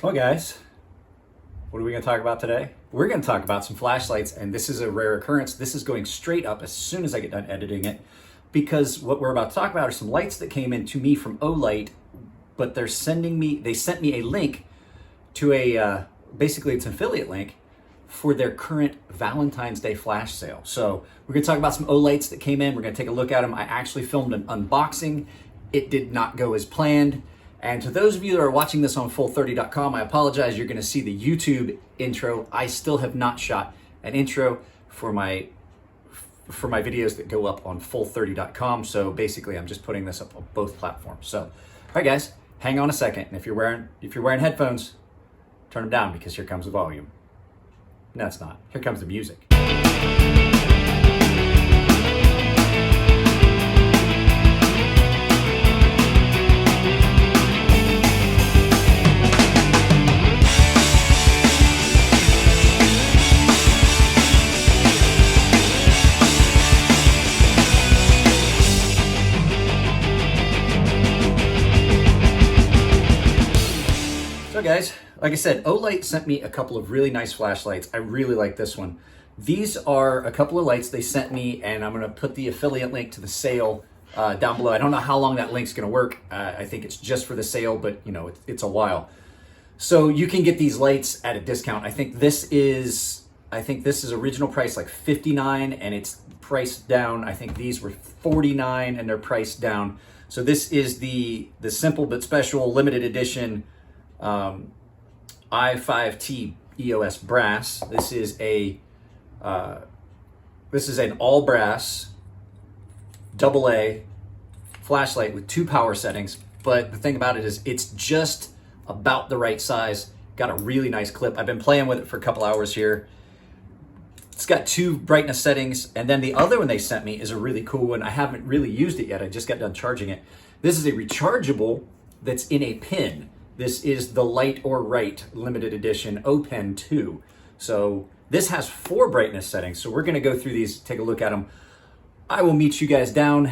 Well, guys, what are we going to talk about today? We're going to talk about some flashlights, and this is a rare occurrence. This is going straight up as soon as I get done editing it, because what we're about to talk about are some lights that came in to me from Olight, but they sent me a link to a, basically it's an affiliate link for their current Valentine's Day flash sale. So we're going to talk about some Olights that came in. We're going to take a look at them. I actually filmed an unboxing. It did not go as planned. And to those of you that are watching this on full30.com, I apologize. You're going to see the YouTube intro. I still have not shot an intro for my videos that go up on full30.com. So basically, I'm just putting this up on both platforms. So, all right, guys, hang on a second. And if you're wearing headphones, turn them down because here comes the volume. No, it's not. Here comes the music. So guys, like I said, Olight sent me a couple of really nice flashlights. I really like this one. These are a couple of lights they sent me, and I'm gonna put the affiliate link to the sale down below. I don't know how long that link's gonna work. I think it's just for the sale, but you know, it's a while. So you can get these lights at a discount. I think this is original price like $59, and it's priced down. I think these were $49 and they're priced down. So this is the simple but special limited edition I5T EOS brass. This is an all brass AA flashlight with 2 power settings. But the thing about it is it's just about the right size. Got a really nice clip. I've been playing with it for a couple hours here. It's got 2 brightness settings. And then the other one they sent me is a really cool one. I haven't really used it yet. I just got done charging it. This is a rechargeable that's in a pin. This is the Light or Right limited edition O-Pen 2. So this has 4 brightness settings. So we're gonna go through these, take a look at them. I will meet you guys down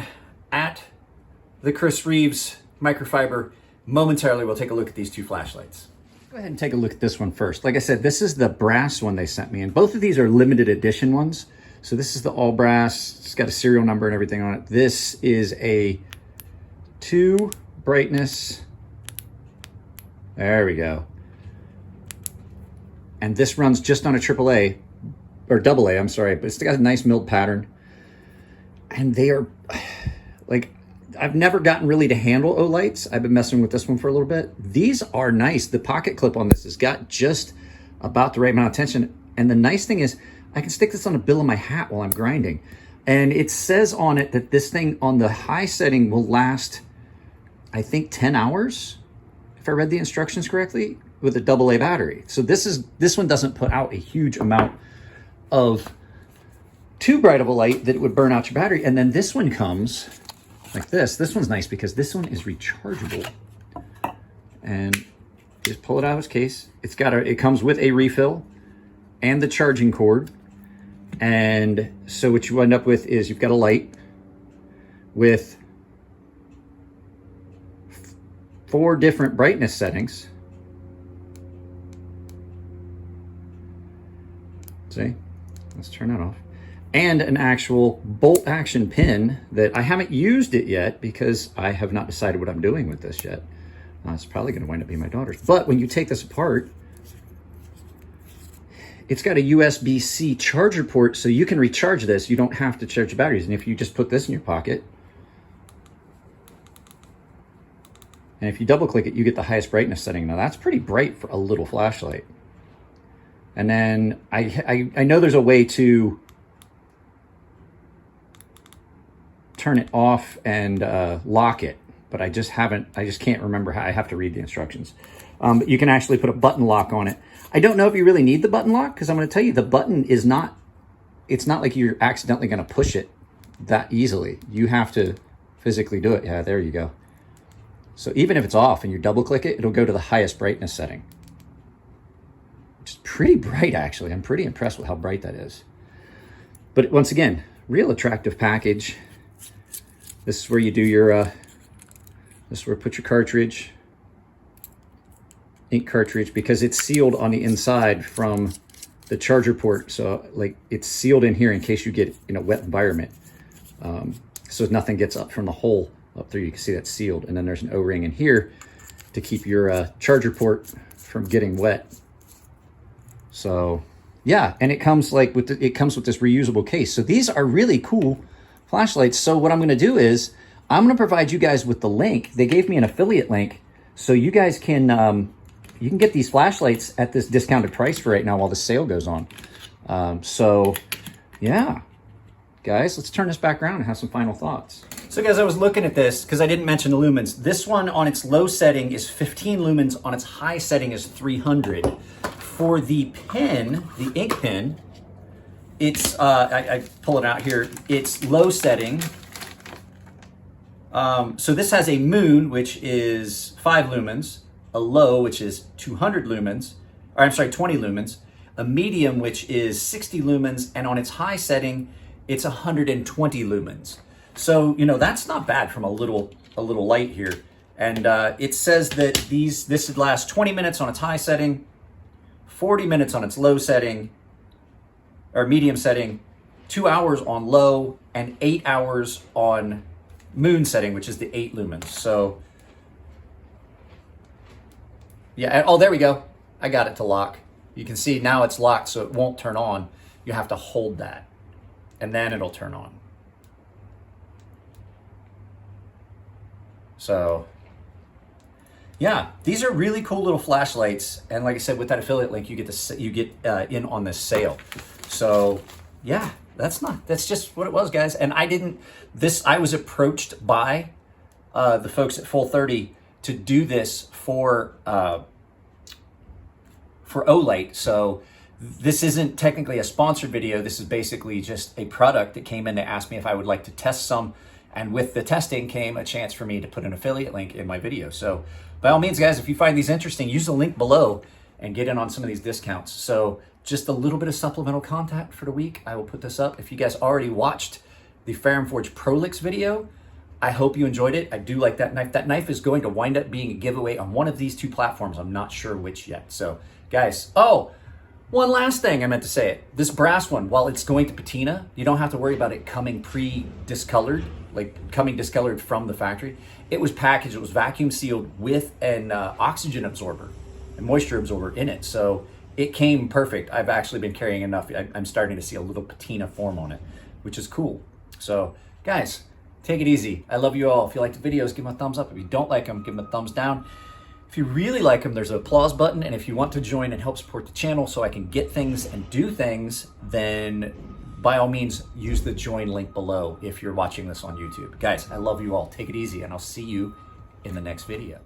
at the Chris Reeves microfiber. Momentarily, we'll take a look at these 2 flashlights. Go ahead and take a look at this one first. Like I said, this is the brass one they sent me, and both of these are limited edition ones. So this is the all brass. It's got a serial number and everything on it. This is a 2 brightness. There we go. And this runs just on a AAA, or AA, I'm sorry, but it's got a nice milled pattern. And they are, like, I've never gotten really to handle Olights. I've been messing with this one for a little bit. These are nice. The pocket clip on this has got just about the right amount of tension. And the nice thing is I can stick this on the bill of my hat while I'm grinding. And it says on it that this thing on the high setting will last, I think, 10 hours. If I read the instructions correctly, with a AA battery. So this one doesn't put out a huge amount of too bright of a light that it would burn out your battery. And then this one comes like this. This one's nice because this one is rechargeable. And just pull it out of its case. It comes with a refill and the charging cord. And so what you end up with is you've got a light with 4 different brightness settings. See, let's turn that off. And an actual bolt action pin that I haven't used it yet because I have not decided what I'm doing with this yet. It's probably gonna wind up being my daughter's. But when you take this apart, it's got a USB-C charger port, so you can recharge this. You don't have to charge your batteries. And if you just put this in your pocket, and if you double click it, you get the highest brightness setting. Now that's pretty bright for a little flashlight. And then I know there's a way to turn it off and lock it, but I just can't remember how. I have to read the instructions. But you can actually put a button lock on it. I don't know if you really need the button lock, because I'm gonna tell you the button is not, it's not like you're accidentally gonna push it that easily. You have to physically do it. Yeah, there you go. So even if it's off and you double click it, it'll go to the highest brightness setting. Which is pretty bright, actually. I'm pretty impressed with how bright that is. But once again, real attractive package. This is where you do your, this is where you put your cartridge ink cartridge because it's sealed on the inside from the charger port. So like it's sealed in here in case you get in a wet environment. So nothing gets up from the hole up there. You can see that's sealed. And then there's an O-ring in here to keep your charger port from getting wet. So yeah, and it comes like with it comes with this reusable case. So these are really cool flashlights. So what I'm going to do is I'm going to provide you guys with the link. They gave me an affiliate link, so you guys can you can get these flashlights at this discounted price for right now while the sale goes on. So yeah, guys, let's turn this back around and have some final thoughts. So guys, I was looking at this because I didn't mention the lumens. This one on its low setting is 15 lumens. On its high setting is 300. For the pen, the ink pen, it's, I pull it out here, it's low setting. So this has a moon, which is 5 lumens, a low, which is 200 lumens, or I'm sorry, 20 lumens, a medium, which is 60 lumens, and on its high setting, it's 120 lumens. So, you know, that's not bad from a little light here. And it says that this would last 20 minutes on its high setting, 40 minutes on its low setting, or medium setting, 2 hours on low, and 8 hours on moon setting, which is the 8 lumens. So, yeah, oh, there we go. I got it to lock. You can see now it's locked, so it won't turn on. You have to hold that, and then it'll turn on. So, yeah, these are really cool little flashlights, and like I said, with that affiliate link, you get in on this sale. So, yeah, that's just what it was, guys. And I was approached by the folks at Full 30 to do this for Olight. So this isn't technically a sponsored video. This is basically just a product that came in. They asked me if I would like to test some, and with the testing came a chance for me to put an affiliate link in my video. So by all means, guys, if you find these interesting, use the link below and get in on some of these discounts. So just a little bit of supplemental content for the week. I will put this up. If you guys already watched the Ferrum Forge Prolix video, I hope you enjoyed it. I do like that knife. That knife is going to wind up being a giveaway on one of these two platforms. I'm not sure which yet. So guys, oh, one last thing I meant to say it. This brass one, while it's going to patina, you don't have to worry about it coming pre-discolored, like coming discolored from the factory. It was packaged, it was vacuum sealed with an oxygen absorber, a moisture absorber in it. So it came perfect. I've actually been carrying enough. I'm starting to see a little patina form on it, which is cool. So guys, take it easy. I love you all. If you like the videos, give them a thumbs up. If you don't like them, give them a thumbs down. If you really like them, there's an applause button. And if you want to join and help support the channel so I can get things and do things, then by all means, use the join link below if you're watching this on YouTube. Guys, I love you all. Take it easy, and I'll see you in the next video.